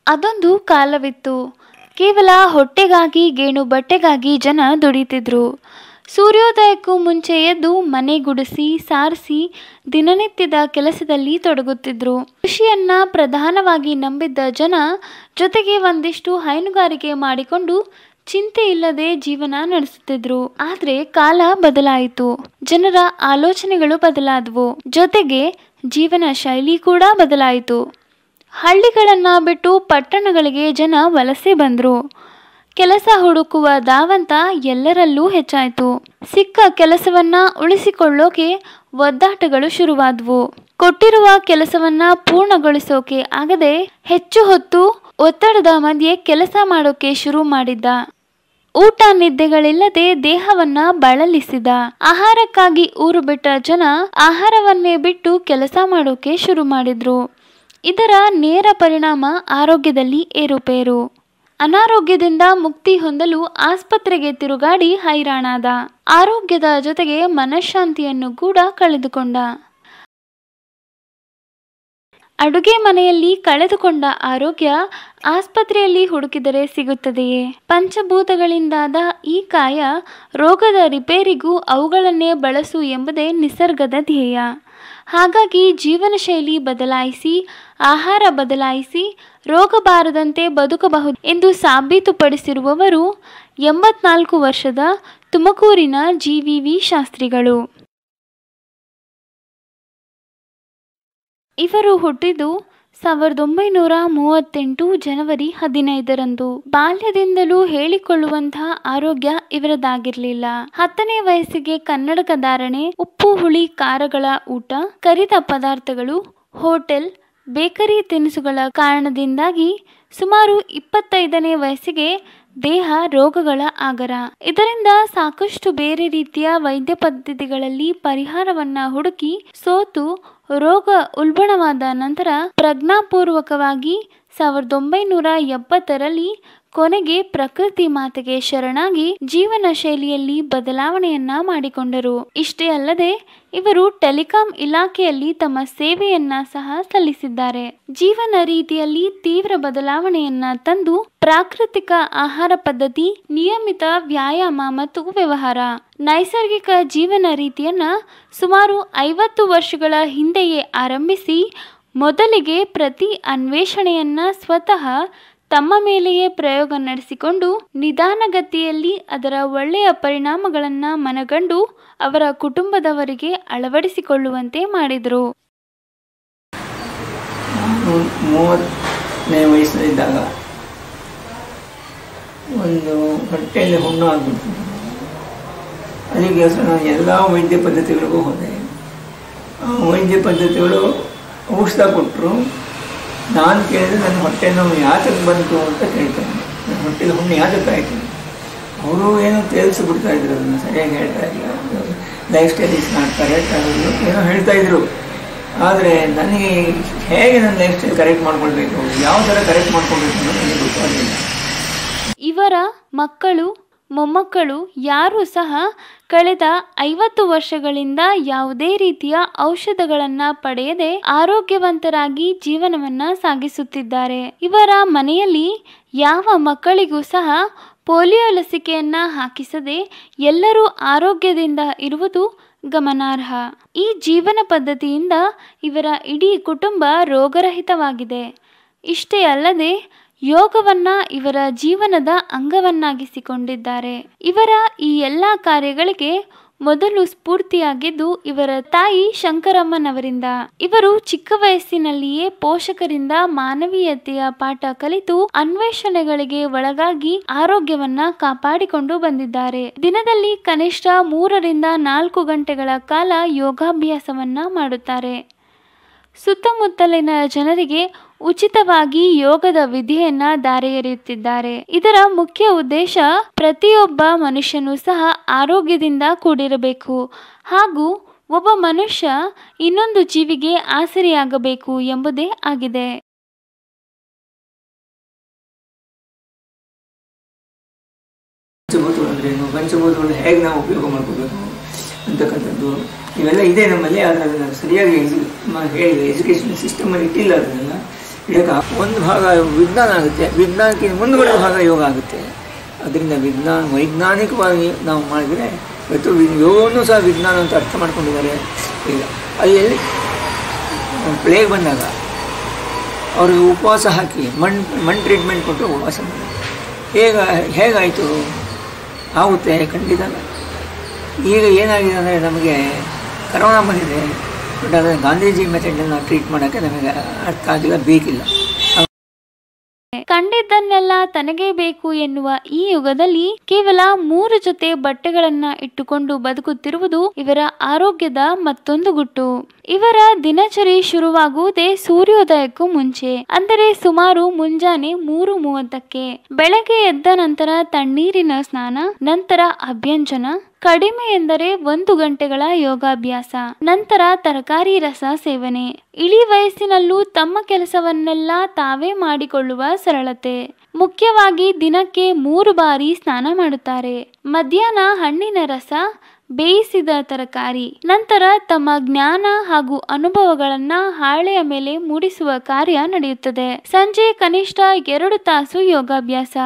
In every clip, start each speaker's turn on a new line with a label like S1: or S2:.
S1: ಅದೊಂದು ಕಾಲವಿತ್ತು. ಕೇವಲ ಹೊಟ್ಟೆಗಾಗಿ ಗೇಣು ಬಟ್ಟೆಗಾಗಿ ಜನ ದುಡಿತಿದ್ರು. ಸೂರ್ಯೋದಯಕ್ಕೂ ಮುಂಚೆ ಎದ್ದು ಮನೆ ಗುಡಿಸಿ ಸಾರಿಸಿ ದಿನನಿತ್ಯದ ಕೆಲಸದಲ್ಲಿ ತೊಡಗುತ್ತಿದ್ರು. ಕೃಷಿಯನ್ನ ಪ್ರಧಾನವಾಗಿ ನಂಬಿದ್ದ ಜನ ಜೊತೆಗೆ ಒಂದಿಷ್ಟು ಹೈನುಗಾರಿಕೆ ಮಾಡಿಕೊಂಡು ಚಿಂತೆ ಇಲ್ಲದೆ ಜೀವನ ನಡೆಸುತ್ತಿದ್ರು. ಆದ್ರೆ ಕಾಲ ಬದಲಾಯಿತು. ಜನರ ಆಲೋಚನೆಗಳು ಬದಲಾದವು. ಜೊತೆಗೆ ಜೀವನ ಶೈಲಿ ಕೂಡ ಬದಲಾಯಿತು. ಹಳ್ಳಿಗಳನ್ನ ಬಿಟ್ಟು ಪಟ್ಟಣಗಳಿಗೆ ಜನ ವಲಸೆ ಬಂದ್ರು. ಕೆಲಸ ಹುಡುಕುವ ಧಾವಂತ ಎಲ್ಲರಲ್ಲೂ ಹೆಚ್ಚಾಯಿತು. ಸಿಕ್ಕ ಕೆಲಸವನ್ನ ಉಳಿಸಿಕೊಳ್ಳೋಕೆ ಒದ್ದಾಟಗಳು ಶುರುವಾದವು. ಕೊಟ್ಟಿರುವ ಕೆಲಸವನ್ನ ಪೂರ್ಣಗೊಳಿಸೋಕೆ ಆಗದೆ ಹೆಚ್ಚು ಹೊತ್ತು ಒತ್ತಡದ ಮಧ್ಯೆ ಕೆಲಸ ಮಾಡೋಕೆ ಶುರು ಮಾಡಿದ್ದ. ಊಟ ನಿದ್ದೆಗಳಿಲ್ಲದೆ ದೇಹವನ್ನ ಬಳಲಿಸಿದ. ಆಹಾರಕ್ಕಾಗಿ ಊರು ಬಿಟ್ಟ ಜನ ಆಹಾರವನ್ನೇ ಬಿಟ್ಟು ಕೆಲಸ ಮಾಡೋಕೆ ಶುರು ಮಾಡಿದ್ರು. ಇದರ ನೇರ ಪರಿಣಾಮ ಆರೋಗ್ಯದಲ್ಲಿ ಏರುಪೇರು. ಅನಾರೋಗ್ಯದಿಂದ ಮುಕ್ತಿ ಹೊಂದಲು ಆಸ್ಪತ್ರೆಗೆ ತಿರುಗಾಡಿ ಹೈರಾಣಾದ. ಆರೋಗ್ಯದ ಜೊತೆಗೆ ಮನಃಶಾಂತಿಯನ್ನು ಕೂಡ ಕಳೆದುಕೊಂಡ. ಅಡುಗೆ ಮನೆಯಲ್ಲಿ ಕಳೆದುಕೊಂಡ ಆರೋಗ್ಯ ಆಸ್ಪತ್ರೆಯಲ್ಲಿ ಹುಡುಕಿದರೆ ಸಿಗುತ್ತದೆಯೇ? ಪಂಚಭೂತಗಳಿಂದಾದ ಈ ಕಾಯ ರೋಗದ ರಿಪೇರಿಗೂ ಅವುಗಳನ್ನೇ ಬಳಸು ಎಂಬುದೇ ನಿಸರ್ಗದ ಧ್ಯೇಯ. ಹಾಗಾಗಿ ಜೀವನ ಶೈಲಿ ಬದಲಾಯಿಸಿ, ಆಹಾರ ಬದಲಾಯಿಸಿ ರೋಗ ಬಾರದಂತೆ ಬದುಕಬಹುದು ಎಂದು ಸಾಬೀತುಪಡಿಸಿರುವವರು 84 ವರ್ಷದ ತುಮಕೂರಿನ GVV ಶಾಸ್ತ್ರಿಗಳು. ಇವರು ಹುಟ್ಟಿದ್ದು 1938 ಜನವರಿ 15ರಂದು. ಬಾಲ್ಯದಿಂದಲೂ ಹೇಳಿಕೊಳ್ಳುವಂತಹ ಆರೋಗ್ಯ ಇವರದಾಗಿರ್ಲಿಲ್ಲ. 10ನೇ ವಯಸ್ಸಿಗೆ ಕನ್ನಡಕ ಧಾರಣೆ, ಉಪ್ಪು ಹುಳಿ ಖಾರಗಳ ಊಟ, ಕರಿದ ಪದಾರ್ಥಗಳು, ಹೋಟೆಲ್ ಬೇಕರಿ ತಿನಿಸುಗಳ ಕಾರಣದಿಂದಾಗಿ ಸುಮಾರು 25ನೇ ವಯಸ್ಸಿಗೆ ದೇಹ ರೋಗಗಳ ಆಗರ. ಇದರಿಂದ ಸಾಕಷ್ಟು ಬೇರೆ ರೀತಿಯ ವೈದ್ಯ ಪದ್ಧತಿಗಳಲ್ಲಿ ಪರಿಹಾರವನ್ನ ಹುಡುಕಿ ಸೋತು ರೋಗ ಉಲ್ಬಣವಾದ ನಂತರ ಪ್ರಜ್ಞಾಪೂರ್ವಕವಾಗಿ 1970ರಲ್ಲಿ ಕೊನೆಗೆ ಪ್ರಕೃತಿ ಮಾತೆಗೆ ಶರಣಾಗಿ ಜೀವನ ಶೈಲಿಯಲ್ಲಿ ಬದಲಾವಣೆಯನ್ನ ಮಾಡಿಕೊಂಡರು. ಇಷ್ಟೇ ಅಲ್ಲದೆ ಇವರು ಟೆಲಿಕಾಂ ಇಲಾಖೆಯಲ್ಲಿ ತಮ್ಮ ಸೇವೆಯನ್ನ ಸಹ ಸಲ್ಲಿಸಿದ್ದಾರೆ. ಜೀವನ ರೀತಿಯಲ್ಲಿ ತೀವ್ರ ಬದಲಾವಣೆಯನ್ನ ತಂದು ಪ್ರಾಕೃತಿಕ ಆಹಾರ ಪದ್ಧತಿ, ನಿಯಮಿತ ವ್ಯಾಯಾಮ ಮತ್ತು ವ್ಯವಹಾರ, ನೈಸರ್ಗಿಕ ಜೀವನ ರೀತಿಯನ್ನ ಸುಮಾರು 50 ವರ್ಷಗಳ ಹಿಂದೆಯೇ ಆರಂಭಿಸಿ ಮೊದಲಿಗೆ ಪ್ರತಿ ಅನ್ವೇಷಣೆಯನ್ನ ಸ್ವತಃ ತಮ್ಮ ಮೇಲೆಯೇ ಪ್ರಯೋಗ ನಡೆಸಿಕೊಂಡು ನಿಧಾನಗತಿಯಲ್ಲಿ ಅದರ ಒಳ್ಳೆಯ ಪರಿಣಾಮಗಳನ್ನು ಮನಗಂಡು ಅವರ ಕುಟುಂಬದವರಿಗೆ ಅಳವಡಿಸಿಕೊಳ್ಳುವಂತೆ ಮಾಡಿದರು.
S2: 30ನೇ ವಯಸ್ಸಲ್ಲಿದ್ದಾಗ ಒಂದು ಹೊಟ್ಟೆಯಲ್ಲಿ ಹುಣ್ಣು ಆಗ್ಬಿಡ್ತು. ಅದಕ್ಕೋಸ್ಕರ ನಾನು ಎಲ್ಲ ವೈದ್ಯ ಪದ್ಧತಿಗಳಿಗೂ ಹೋದೆ. ವೈದ್ಯ ಪದ್ಧತಿಗಳು ಔಷಧ ಕೊಟ್ಟರು. ನಾನು ಕೇಳಿದ್ರೆ ನನ್ನ ಹೊಟ್ಟೆ ನೋವು ಯಾತಕ್ಕೆ ಬಂತು ಅಂತ ಕೇಳ್ತಾನೆ. ನನ್ನ ಹೊಟ್ಟೆಲಿ ಹುಣ್ಣು ಯಾತಕ್ಕಾಯಿತು? ಅವರು ಏನೋ ತೇಲ್ಸಿಬಿಡ್ತಾಯಿದ್ರು, ಅದನ್ನು ಸರಿಯಾಗಿ ಹೇಳ್ತಾ ಇಲ್ಲ. Life style is not correct ಅನ್ನೋದು ಏನೋ ಹೇಳ್ತಾಯಿದ್ರು. ಆದರೆ ನನಗೆ ಹೇಗೆ ನನ್ನ ಲೈಫ್ ಸ್ಟೈಲ್ ಕರೆಕ್ಟ್ ಮಾಡ್ಕೊಳ್ಬೇಕು, ಯಾವ ಥರ ಕರೆಕ್ಟ್ ಮಾಡ್ಕೊಳ್ಬೇಕು ಅನ್ನೋದು ನನಗೆ ಗೊತ್ತಾಗಲಿಲ್ಲ.
S1: ಇವರ ಮಕ್ಕಳು ಮೊಮ್ಮಕ್ಕಳು ಯಾರೂ ಸಹ ಕಳೆದ 50 ವರ್ಷಗಳಿಂದ ಯಾವುದೇ ರೀತಿಯ ಔಷಧಗಳನ್ನು ಪಡೆಯದೆ ಆರೋಗ್ಯವಂತರಾಗಿ ಜೀವನವನ್ನ ಸಾಗಿಸುತ್ತಿದ್ದಾರೆ. ಇವರ ಮನೆಯಲ್ಲಿ ಯಾವ ಮಕ್ಕಳಿಗೂ ಸಹ ಪೋಲಿಯೋ ಲಸಿಕೆಯನ್ನ ಹಾಕಿಸದೆ ಎಲ್ಲರೂ ಆರೋಗ್ಯದಿಂದ ಇರುವುದು ಗಮನಾರ್ಹ. ಈ ಜೀವನ ಪದ್ಧತಿಯಿಂದ ಇವರ ಇಡೀ ಕುಟುಂಬ ರೋಗರಹಿತವಾಗಿದೆ. ಇಷ್ಟೇ ಅಲ್ಲದೆ ಯೋಗವನ್ನ ಇವರ ಜೀವನದ ಅಂಗವನ್ನಾಗಿಸಿಕೊಂಡಿದ್ದಾರೆ. ಇವರ ಈ ಎಲ್ಲ ಕಾರ್ಯಗಳಿಗೆ ಮೊದಲು ಸ್ಫೂರ್ತಿಯಾಗಿದ್ದು ಇವರ ತಾಯಿ ಶಂಕರಮ್ಮನವರಿಂದ. ಇವರು ಚಿಕ್ಕ ವಯಸ್ಸಿನಲ್ಲಿಯೇ ಪೋಷಕರಿಂದ ಮಾನವೀಯತೆಯ ಪಾಠ ಕಲಿತು ಅನ್ವೇಷಣೆಗಳಿಗೆ ಒಳಗಾಗಿ ಆರೋಗ್ಯವನ್ನ ಕಾಪಾಡಿಕೊಂಡು ಬಂದಿದ್ದಾರೆ. ದಿನದಲ್ಲಿ ಕನಿಷ್ಠ 3 ರಿಂದ 4 ಗಂಟೆಗಳ ಕಾಲ ಯೋಗಾಭ್ಯಾಸವನ್ನ ಮಾಡುತ್ತಾರೆ. ಸುತ್ತಮುತ್ತಲಿನ ಜನರಿಗೆ ಉಚಿತವಾಗಿ ಯೋಗದ ವಿಧಿಯನ್ನ ದಾರಿ ಎರೆಯುತ್ತಿದ್ದಾರೆ. ಇದರ ಮುಖ್ಯ ಉದ್ದೇಶ ಪ್ರತಿಯೊಬ್ಬ ಮನುಷ್ಯನೂ ಸಹ ಆರೋಗ್ಯದಿಂದ ಕೂಡಿರಬೇಕು ಹಾಗೂ ಒಬ್ಬ ಮನುಷ್ಯ ಇನ್ನೊಂದು ಜೀವಿಗೆ ಆಸರೆಯಾಗಬೇಕು ಎಂಬುದೇ ಆಗಿದೆ.
S2: ಪಂಚಭೂತಗಳು ಹೇಗೆ ನಾವು ಉಪಯೋಗ ಮಾಡ್ಕೋಬೇಕು ಅಂತಕ್ಕಂಥದ್ದು ಇವೆಲ್ಲ ಇದೆ ನಮ್ಮಲ್ಲಿ. ಆದರೆ ಅದನ್ನು ಸರಿಯಾಗಿ ಹೇಳಿದೆ ಎಜುಕೇಷನ್ ಸಿಸ್ಟಮಲ್ಲಿ ಇಟ್ಟಿಲ್ಲ. ಅದನ್ನೆಲ್ಲ ಇದಕ್ಕೆ ಒಂದು ಭಾಗ ವಿಜ್ಞಾನ ಆಗುತ್ತೆ, ವಿಜ್ಞಾನಕ್ಕಿಂತ ಮುಂದುಗಡೆ ಭಾಗ ಯೋಗ ಆಗುತ್ತೆ. ಅದರಿಂದ ವೈಜ್ಞಾನಿಕವಾಗಿ ನಾವು ಮಾಡಿದರೆ ಇವತ್ತು ಯೋಗವನ್ನು ಸಹ ವಿಜ್ಞಾನ ಅಂತ ಅರ್ಥ ಮಾಡ್ಕೊಂಡಿದ್ದಾರೆ. ಈಗ ಅದು ಎಲ್ಲಿ ಪ್ಲೇಗ್ ಬಂದಾಗ ಅವ್ರಿಗೆ ಉಪವಾಸ ಹಾಕಿ ಮಣ್ಣು ಟ್ರೀಟ್ಮೆಂಟ್ ಕೊಟ್ಟು ಉಪವಾಸ ಮಾಡಿ ಹೇಗಾಯಿತು? ಆಗುತ್ತೆ, ಖಂಡಿತ. ಈಗ ಏನಾಗಿದೆ ಅಂದರೆ ನಮಗೆ ಕರೋನಾ ಬಂದಿದೆ, ಬಟ್ ಅದನ್ನು ಗಾಂಧೀಜಿ ಮೆಥಡನ್ನು ಟ್ರೀಟ್ ಮಾಡೋಕ್ಕೆ ನಮಗೆ ಅರ್ಥ ಆಗಿಲ್ಲ, ಬೇಕಿಲ್ಲ.
S1: ಕಂಡಿದ್ದನ್ನೆಲ್ಲ ತನಗೇ ಬೇಕು ಎನ್ನುವ ಈ ಯುಗದಲ್ಲಿ ಕೇವಲ 3 ಜೊತೆ ಬಟ್ಟೆಗಳನ್ನ ಇಟ್ಟುಕೊಂಡು ಬದುಕುತ್ತಿರುವುದು ಇವರ ಆರೋಗ್ಯದ ಮತ್ತೊಂದು ಗುಟ್ಟು. ಇವರ ದಿನಚರಿ ಶುರುವಾಗುವುದೇ ಸೂರ್ಯೋದಯಕ್ಕೂ ಮುಂಚೆ, ಅಂದರೆ ಸುಮಾರು ಮುಂಜಾನೆ 3:30ಕ್ಕೆ. ಬೆಳಗ್ಗೆ ಎದ್ದ ನಂತರ ತಣ್ಣೀರಿನ ಸ್ನಾನ, ನಂತರ ಅಭ್ಯಂಜನ, ಕಡಿಮೆ ಎಂದರೆ 1 ಗಂಟೆಗಳ ಯೋಗಾಭ್ಯಾಸ, ನಂತರ ತರಕಾರಿ ರಸ ಸೇವನೆ. ಇಳಿ ವಯಸ್ಸಿನಲ್ಲೂ ತಮ್ಮ ಕೆಲಸವನ್ನೆಲ್ಲ ತಾವೇ ಮಾಡಿಕೊಳ್ಳುವ ಸರಳತೆ. ಮುಖ್ಯವಾಗಿ ದಿನಕ್ಕೆ 3 ಬಾರಿ ಸ್ನಾನ ಮಾಡುತ್ತಾರೆ. ಮಧ್ಯಾಹ್ನ ಹಣ್ಣಿನ ರಸ, ಬೇಯಿಸಿದ ತರಕಾರಿ, ನಂತರ ತಮ್ಮ ಜ್ಞಾನ ಹಾಗೂ ಅನುಭವಗಳನ್ನ ಹಾಳೆಯ ಮೇಲೆ ಮೂಡಿಸುವ ಕಾರ್ಯ ನಡೆಯುತ್ತದೆ. ಸಂಜೆ ಕನಿಷ್ಠ 2 ತಾಸು ಯೋಗಾಭ್ಯಾಸ,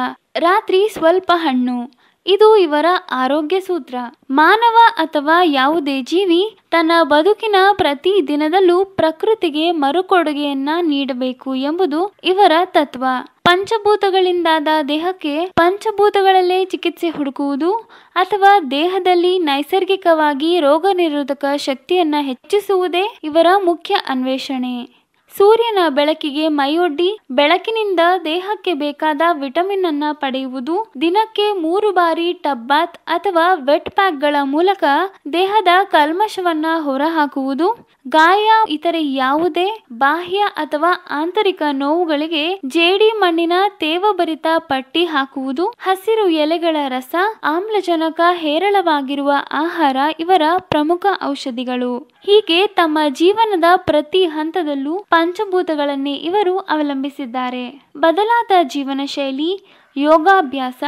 S1: ರಾತ್ರಿ ಸ್ವಲ್ಪ ಹಣ್ಣು. ಇದು ಇವರ ಆರೋಗ್ಯ ಸೂತ್ರ. ಮಾನವ ಅಥವಾ ಯಾವುದೇ ಜೀವಿ ತನ್ನ ಬದುಕಿನ ಪ್ರತಿ ದಿನದಲ್ಲೂ ಪ್ರಕೃತಿಗೆ ಮರುಕೊಡುಗೆಯನ್ನ ನೀಡಬೇಕು ಎಂಬುದು ಇವರ ತತ್ವ. ಪಂಚಭೂತಗಳಿಂದಾದ ದೇಹಕ್ಕೆ ಪಂಚಭೂತಗಳಲ್ಲೇ ಚಿಕಿತ್ಸೆ ಹುಡುಕುವುದು ಅಥವಾ ದೇಹದಲ್ಲಿ ನೈಸರ್ಗಿಕವಾಗಿ ರೋಗ ನಿರೋಧಕ ಶಕ್ತಿಯನ್ನ ಹೆಚ್ಚಿಸುವುದೇ ಇವರ ಮುಖ್ಯ ಅನ್ವೇಷಣೆ. ಸೂರ್ಯನ ಬೆಳಕಿಗೆ ಮೈಯೊಡ್ಡಿ ಬೆಳಕಿನಿಂದ ದೇಹಕ್ಕೆ ಬೇಕಾದ ವಿಟಮಿನ್ ಅನ್ನ ಪಡೆಯುವುದು, ದಿನಕ್ಕೆ 3 ಬಾರಿ ಟಬ್ ಬಾತ್ ಅಥವಾ ವೆಟ್ ಪ್ಯಾಕ್ಗಳ ಮೂಲಕ ದೇಹದ ಕಲ್ಮಶವನ್ನ ಹೊರಹಾಕುವುದು, ಗಾಯ ಇತರೆ ಯಾವುದೇ ಬಾಹ್ಯ ಅಥವಾ ಆಂತರಿಕ ನೋವುಗಳಿಗೆ ಜೇಡಿ ಮಣ್ಣಿನ ತೇವಭರಿತ ಪಟ್ಟಿ ಹಾಕುವುದು, ಹಸಿರು ಎಲೆಗಳ ರಸ, ಆಮ್ಲಜನಕ ಹೇರಳವಾಗಿರುವ ಆಹಾರ ಇವರ ಪ್ರಮುಖ ಔಷಧಿಗಳು. ಹೀಗೆ ತಮ್ಮ ಜೀವನದ ಪ್ರತಿ ಹಂತದಲ್ಲೂ ಪಂಚಭೂತಗಳನ್ನೇ ಇವರು ಅವಲಂಬಿಸಿದ್ದಾರೆ. ಬದಲಾದ ಜೀವನ ಶೈಲಿ, ಯೋಗಾಭ್ಯಾಸ,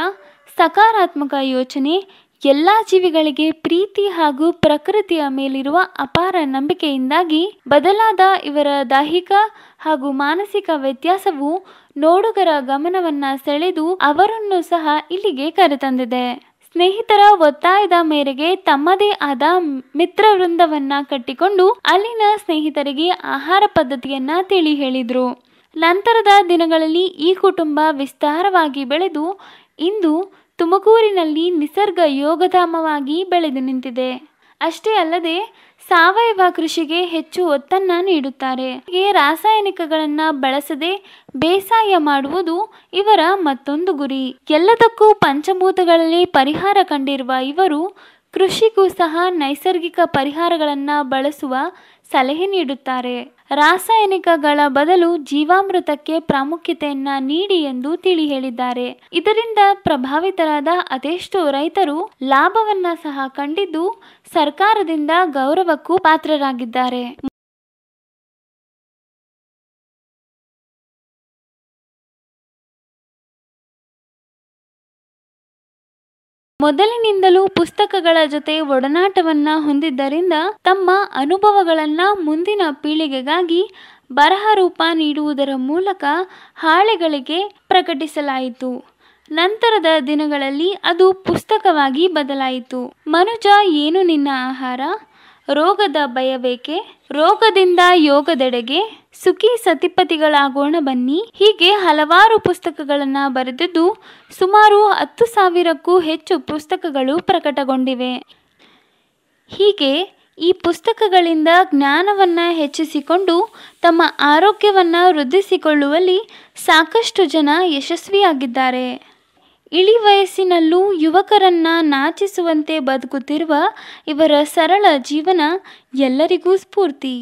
S1: ಸಕಾರಾತ್ಮಕ ಯೋಚನೆ, ಎಲ್ಲಾ ಜೀವಿಗಳಿಗೆ ಪ್ರೀತಿ ಹಾಗೂ ಪ್ರಕೃತಿಯ ಮೇಲಿರುವ ಅಪಾರ ನಂಬಿಕೆಯಿಂದಾಗಿ ಬದಲಾದ ಇವರ ದೈಹಿಕ ಹಾಗೂ ಮಾನಸಿಕ ವ್ಯತ್ಯಾಸವು ನೋಡುಗರ ಗಮನವನ್ನ ಸೆಳೆದು ಅವರನ್ನು ಸಹ ಇಲ್ಲಿಗೆ ಕರೆತಂದಿದೆ. ಸ್ನೇಹಿತರ ಒತ್ತಾಯದ ಮೇರೆಗೆ ತಮ್ಮದೇ ಆದ ಮಿತ್ರ ವೃಂದವನ್ನ ಕಟ್ಟಿಕೊಂಡು ಅಲ್ಲಿನ ಸ್ನೇಹಿತರಿಗೆ ಆಹಾರ ಪದ್ಧತಿಯನ್ನ ತಿಳಿ ಹೇಳಿದ್ರು. ನಂತರದ ದಿನಗಳಲ್ಲಿ ಈ ಕುಟುಂಬ ವಿಸ್ತಾರವಾಗಿ ಬೆಳೆದು ಇಂದು ತುಮಕೂರಿನಲ್ಲಿ ನಿಸರ್ಗ ಯೋಗಧಾಮವಾಗಿ ಬೆಳೆದು ನಿಂತಿದೆ. ಅಷ್ಟೇ ಅಲ್ಲದೆ ಸಾವಯವ ಕೃಷಿಗೆ ಹೆಚ್ಚು ಒತ್ತನ್ನ ನೀಡುತ್ತಾರೆ. ರಾಸಾಯನಿಕಗಳನ್ನ ಬಳಸದೆ ಬೇಸಾಯ ಮಾಡುವುದು ಇವರ ಮತ್ತೊಂದು ಗುರಿ. ಎಲ್ಲದಕ್ಕೂ ಪಂಚಭೂತಗಳಲ್ಲಿ ಪರಿಹಾರ ಕಂಡಿರುವ ಇವರು ಕೃಷಿಗೂ ಸಹ ನೈಸರ್ಗಿಕ ಪರಿಹಾರಗಳನ್ನ ಬಳಸುವ ಸಲಹೆ ನೀಡುತ್ತಾರೆ. ರಾಸಾಯನಿಕಗಳ ಬದಲು ಜೀವಾಮೃತಕ್ಕೆ ಪ್ರಾಮುಖ್ಯತೆಯನ್ನ ನೀಡಿ ಎಂದು ತಿಳಿ ಹೇಳಿದ್ದಾರೆ. ಇದರಿಂದ ಪ್ರಭಾವಿತರಾದ ಅದೆಷ್ಟೋ ರೈತರು ಲಾಭವನ್ನ ಸಹ ಕಂಡಿದ್ದು ಸರ್ಕಾರದಿಂದ ಗೌರವಕ್ಕೂ ಪಾತ್ರರಾಗಿದ್ದಾರೆ. ಮೊದಲಿನಿಂದಲೂ ಪುಸ್ತಕಗಳ ಜೊತೆ ಒಡನಾಟವನ್ನ ಹೊಂದಿದ್ದರಿಂದ ತಮ್ಮ ಅನುಭವಗಳನ್ನ ಮುಂದಿನ ಪೀಳಿಗೆಗಾಗಿ ಬರಹ ರೂಪ ನೀಡುವುದರ ಮೂಲಕ ಹಾಳೆಗಳಿಗೆ ಪ್ರಕಟಿಸಲಾಯಿತು. ನಂತರದ ದಿನಗಳಲ್ಲಿ ಅದು ಪುಸ್ತಕವಾಗಿ ಬದಲಾಯಿತು. ಮನುಜ ಏನು ನಿನ್ನ ಆಹಾರ, ರೋಗದ ಭಯಬೇಕೆ, ರೋಗದಿಂದ ಯೋಗದೆಡೆಗೆ, ಸುಖಿ ಸತಿಪತಿಗಳಾಗೋಣ ಬನ್ನಿ, ಹೀಗೆ ಹಲವಾರು ಪುಸ್ತಕಗಳನ್ನ ಬರೆದಿದ್ದು ಸುಮಾರು 10,000ಕ್ಕೂ ಹೆಚ್ಚು ಪುಸ್ತಕಗಳು ಪ್ರಕಟಗೊಂಡಿವೆ. ಹೀಗೆ ಈ ಪುಸ್ತಕಗಳಿಂದ ಜ್ಞಾನವನ್ನ ಹೆಚ್ಚಿಸಿಕೊಂಡು ತಮ್ಮ ಆರೋಗ್ಯವನ್ನ ವೃದ್ಧಿಸಿಕೊಳ್ಳುವಲ್ಲಿ ಸಾಕಷ್ಟು ಜನ ಯಶಸ್ವಿಯಾಗಿದ್ದಾರೆ. ಇಳಿ ವಯಸ್ಸಿನಲ್ಲೂ ಯುವಕರನ್ನ ನಾಚಿಸುವಂತೆ ಬದುಕುತ್ತಿರುವ ಇವರ ಸರಳ ಜೀವನ ಎಲ್ಲರಿಗೂ ಸ್ಫೂರ್ತಿ.